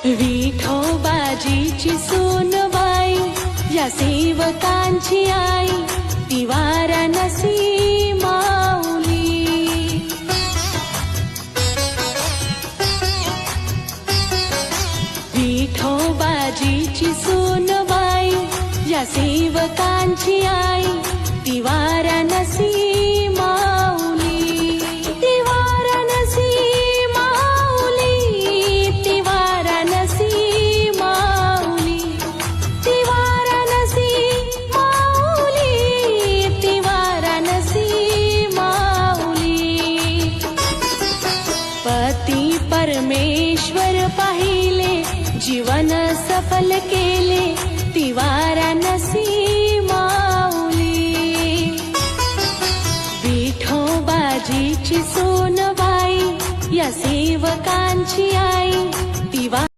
विठोबाजीची सोनबाई या सेवकांची आई ती वाराणसी माऊली। विठोबाजीची सोनबाई या सेवकांची आई ती वाराणसी पती परमेश्वर पाहिले जीवन सफल केले ती वाराणसी माऊली। विठोबाजीची सोनबाई या सेवकांची आई ती